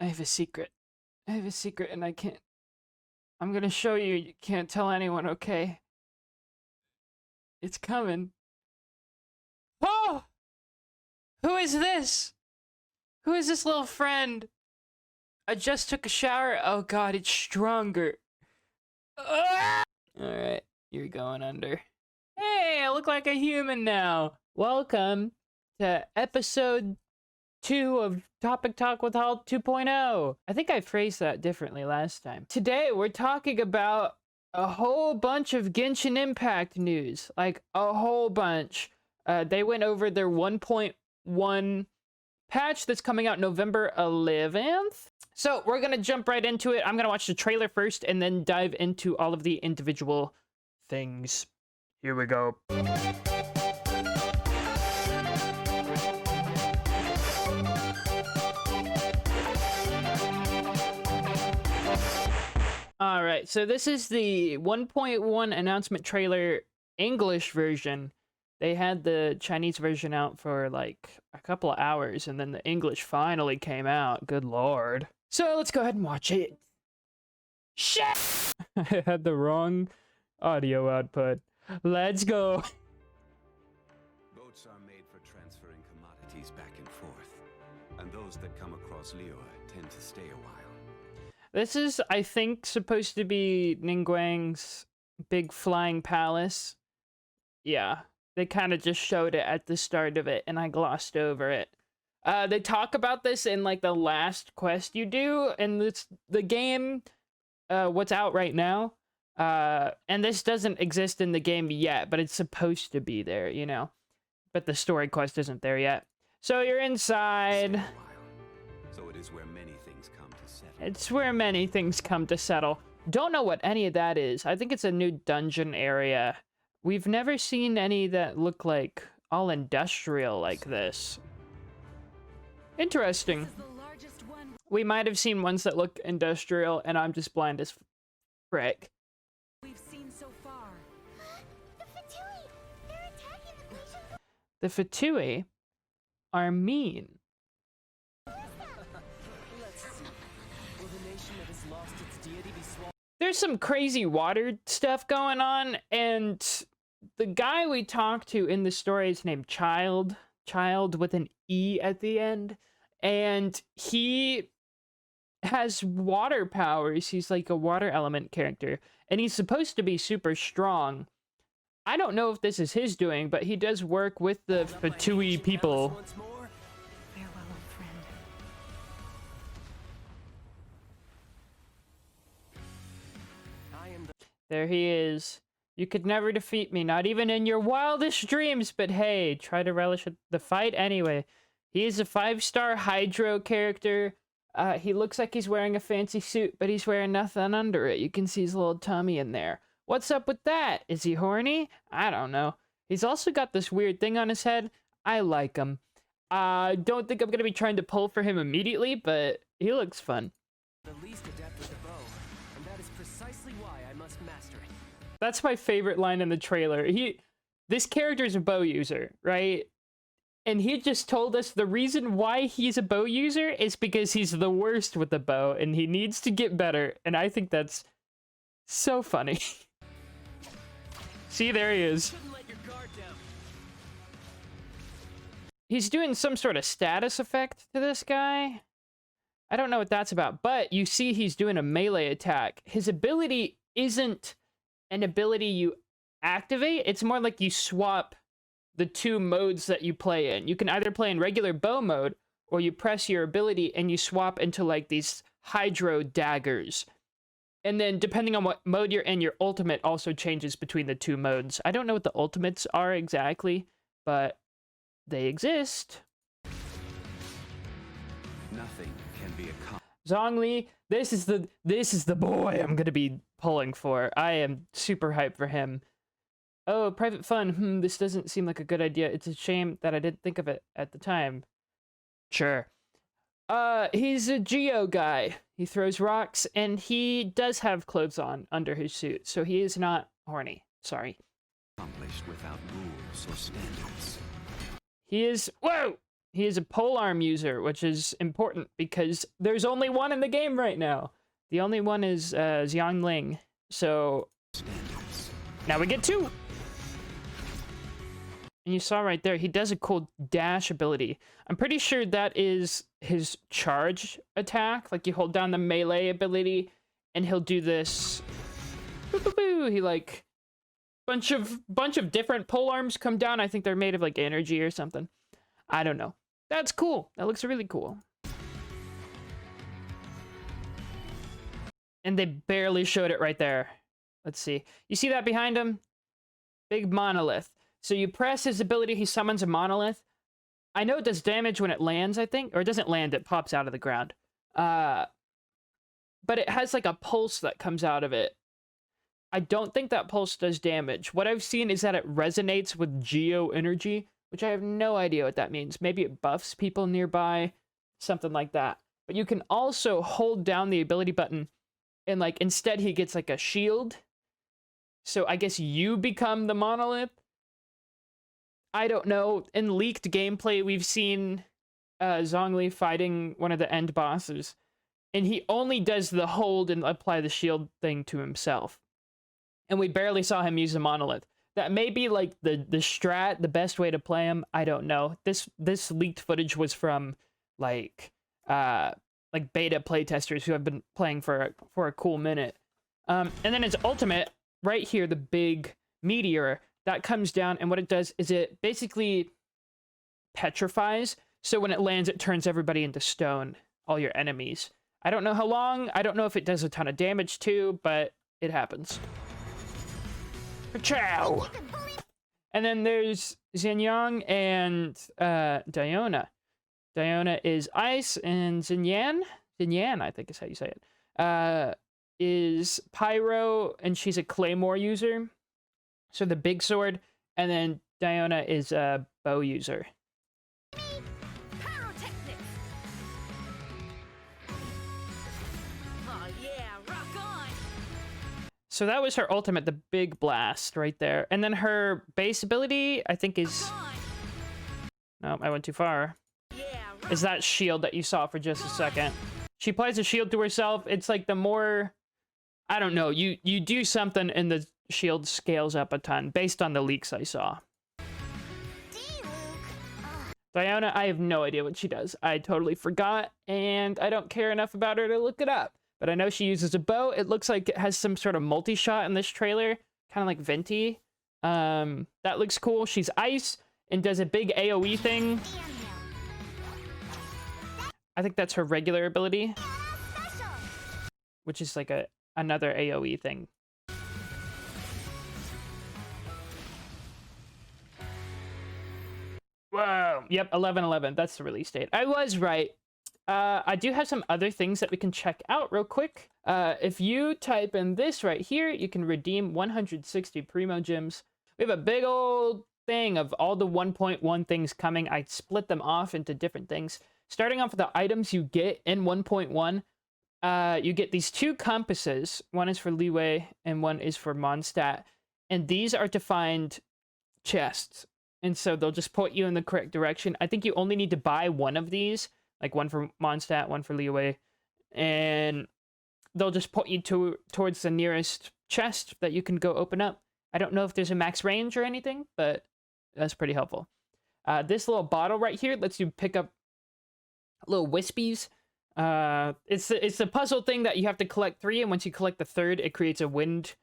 I have a secret. I have a secret and I can't... I'm gonna show you. You can't tell anyone, okay? It's coming. Oh! Who is this? Who is this little friend? I just took a shower. Oh god, it's stronger. Alright, you're going under. Hey, I look like a human now. Welcome to episode 2 of Topic Talk with Halt 2.0. I think I phrased that differently last time. Today, we're talking about a whole bunch of Genshin Impact news. Like, a whole bunch. They went over their 1.1 patch that's coming out November 11th. So, we're gonna jump right into it. I'm gonna watch the trailer first and then dive into all of the individual things. Here we go. Alright, so this is the 1.1 announcement trailer English version. They had the Chinese version out for like a couple of hours, and then the English finally came out. Good lord. So let's go ahead and watch it. Shit! I had the wrong audio output. Let's go. Boats are made for transferring commodities back and forth, and those that come across Liyue tend to stay a while. This is, I think, supposed to be Ningguang's big flying palace. Yeah, they kind of just showed it at the start of it, and I glossed over it. They talk about this in, like, the last quest you do, and it's the game, what's out right now. And this doesn't exist in the game yet, but it's supposed to be there, you know? But the story quest isn't there yet. So you're inside. So it is where many things come to settle. It's where many things come to settle. Don't know what any of that is. I think it's a new dungeon area. We've never seen any that look like all industrial like this. Interesting. We might have seen ones that look industrial, and I'm just blind as frick. We've seen so far. The Fatui! They're attacking the glacier! The Fatui are mean. There's some crazy water stuff going on, and the guy we talked to in the story is named Child with an E at the end, and he has water powers. He's like a water element character, and he's supposed to be super strong. I don't know if this is his doing, but he does work with the Fatui people. Farewell, old friend. There he is. You could never defeat me, not even in your wildest dreams, but hey, try to relish the fight anyway. He is a 5-star Hydro character. He looks like he's wearing a fancy suit, but he's wearing nothing under it. You can see his little tummy in there. What's up with that? Is he horny? I don't know. He's also got this weird thing on his head. I like him. I don't think I'm going to be trying to pull for him immediately, but he looks fun. The least adept with the bow, and that is precisely why I must master it. That's my favorite line in the trailer. This character's a bow user, right? And he just told us the reason why he's a bow user is because he's the worst with the bow, and he needs to get better. And I think that's so funny. See, there he is. Shouldn't let your guard down. He's doing some sort of status effect to this guy. I don't know what that's about, but you see he's doing a melee attack. His ability isn't an ability you activate. It's more like you swap the two modes that you play in. You can either play in regular bow mode, or you press your ability and you swap into like these hydro daggers. And then depending on what mode you're in, your ultimate also changes between the two modes. I don't know what the ultimates are exactly, but they exist. Nothing can be accomplished. Zhongli, this is the boy I'm gonna be pulling for. I am super hyped for him. Oh, private fun. This doesn't seem like a good idea. It's a shame that I didn't think of it at the time. Sure. He's a Geo guy. He throws rocks, and he does have clothes on under his suit, so he is not horny. Sorry. Accomplished without rules or standards. He is... Whoa! he is a polearm user, which is important because there's only one in the game right now. The only one is Xiangling. So now we get 2. And you saw right there, he does a cool dash ability. I'm pretty sure that is his charge attack. Like, you hold down the melee ability, and he'll do this. Boo, boo, boo. He, like, bunch of different polearms come down. I think they're made of, like, energy or something. I don't know. That's cool. That looks really cool. And they barely showed it right there. Let's see. You see that behind him? Big monolith. So you press his ability, he summons a monolith. I know it does damage when it lands, I think. Or it doesn't land, it pops out of the ground. But it has like a pulse that comes out of it. I don't think that pulse does damage. What I've seen is that it resonates with geo energy, which I have no idea what that means. Maybe it buffs people nearby, something like that. But you can also hold down the ability button, and like instead he gets like a shield. So I guess you become the monolith. I don't know. In leaked gameplay, we've seen Zhongli fighting one of the end bosses, and he only does the hold and apply the shield thing to himself. And we barely saw him use a monolith. That may be like the strat, the best way to play him. I don't know. This leaked footage was from like beta playtesters who have been playing for a cool minute. And then his ultimate right here, the big meteor that comes down, and what it does is it basically petrifies. So when it lands, it turns everybody into stone, all your enemies. I don't know how long. I don't know if it does a ton of damage too, but it happens. Ciao. And then there's Xinyan and Diona. Diona is ice, and Xinyan, I think is how you say it, is pyro, and she's a claymore user. So the big sword, and then Diona is a bow user. Pyrotechnics. Oh yeah, rock on. So that was her ultimate, the big blast right there. And then her base ability, I think is... No, I went too far. Yeah, Is that shield that you saw for just a second. She applies a shield to herself. It's like the more... I don't know, you do something and the shield scales up a ton, based on the leaks I saw. Diona, I have no idea what she does. I totally forgot, and I don't care enough about her to look it up. But I know she uses a bow. It looks like it has some sort of multi-shot in this trailer, kind of like Venti. That looks cool. She's ice and does a big AoE thing. I think that's her regular ability, which is like another AoE thing. Whoa. Yep, 11/11. That's the release date. I was right. I do have some other things that we can check out real quick. If you type in this right here, you can redeem 160 Primo Gems. We have a big old thing of all the 1.1 things coming. I split them off into different things. Starting off with the items you get in 1.1, you get these 2 compasses. One is for Liyue and one is for Mondstadt. And these are to find chests. And so they'll just point you in the correct direction. I think you only need to buy one of these. Like one for Mondstadt, one for Liyue. And they'll just point you towards the nearest chest that you can go open up. I don't know if there's a max range or anything, but that's pretty helpful. This little bottle right here lets you pick up little wispies. It's a puzzle thing that you have to collect 3, and once you collect the 3rd, it creates a wind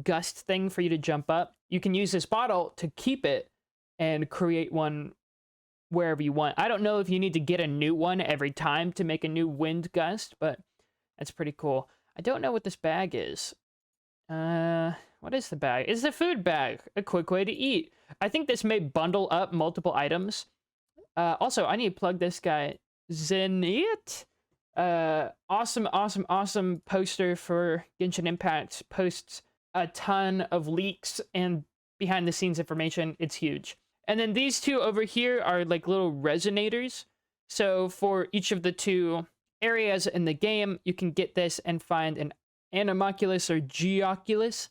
gust thing for you to jump up. You can use this bottle to keep it and create one wherever you want. I don't know if you need to get a new one every time to make a new wind gust, but that's pretty cool. I don't know what this bag is. What is the bag? It's a food bag. A quick way to eat. I think this may bundle up multiple items. Also, I need to plug this guy. Zenit? Awesome poster for Genshin Impact. Posts a ton of leaks and behind the scenes information. It's huge. And then these 2 over here are like little resonators. So for each of the 2 areas in the game, you can get this and find an Anemoculus or Geoculus.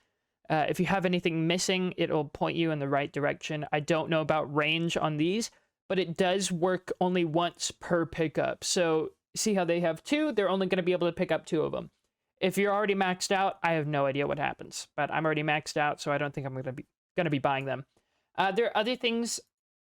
If you have anything missing, it'll point you in the right direction. I don't know about range on these, but it does work only once per pickup. So see how they have 2? They're only going to be able to pick up 2 of them. If you're already maxed out, I have no idea what happens, but I'm already maxed out, so I don't think I'm going to be buying them. There are other things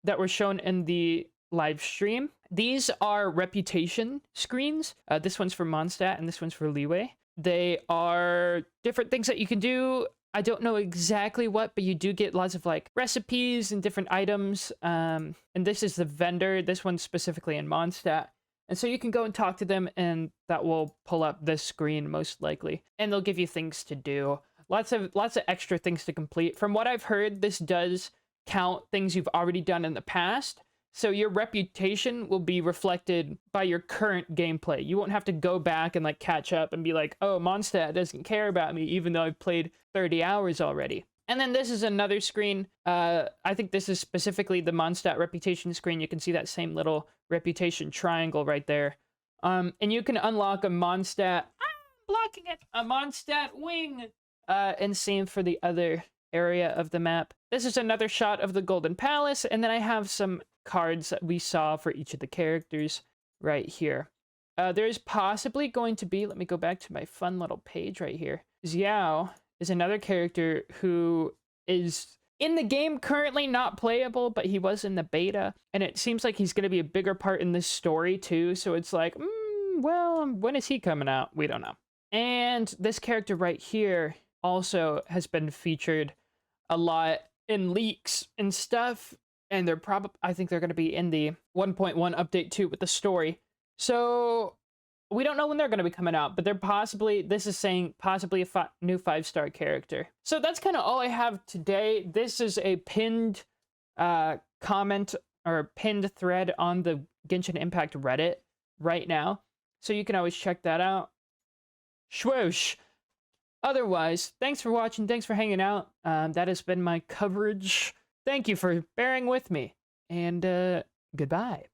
that were shown in the live stream. These are reputation screens. This one's for Mondstadt and this one's for Leeway. They are different things that you can do. I don't know exactly what, but you do get lots of like recipes and different items. And this is the vendor. This one's specifically in Mondstadt. And so you can go and talk to them, and that will pull up this screen most likely. And they'll give you things to do. Lots of extra things to complete. From what I've heard, this does count things you've already done in the past. So your reputation will be reflected by your current gameplay. You won't have to go back and like catch up and be like, oh, Mondstadt doesn't care about me, even though I've played 30 hours already. And then this is another screen. I think this is specifically the Mondstadt reputation screen. You can see that same little reputation triangle right there. And you can unlock a Mondstadt, blocking it, a Mondstadt wing. And same for the other area of the map. This is another shot of the Golden Palace. And then I have some cards that we saw for each of the characters right here. There's possibly going to be, let me go back to my fun little page right here. Xiao is another character who is in the game currently not playable, but he was in the beta, and it seems like he's going to be a bigger part in this story too. So it's like, well, when is he coming out? We don't know. And this character right here also has been featured a lot in leaks and stuff, and they're I think they're going to be in the 1.1 update too with the story. So we don't know when they're going to be coming out, but they're possibly, this is saying possibly a new 5-star character. So that's kind of all I have today. This is a pinned comment or pinned thread on the Genshin Impact Reddit right now. So you can always check that out. Swoosh. Otherwise, thanks for watching. Thanks for hanging out. That has been my coverage. Thank you for bearing with me. And goodbye.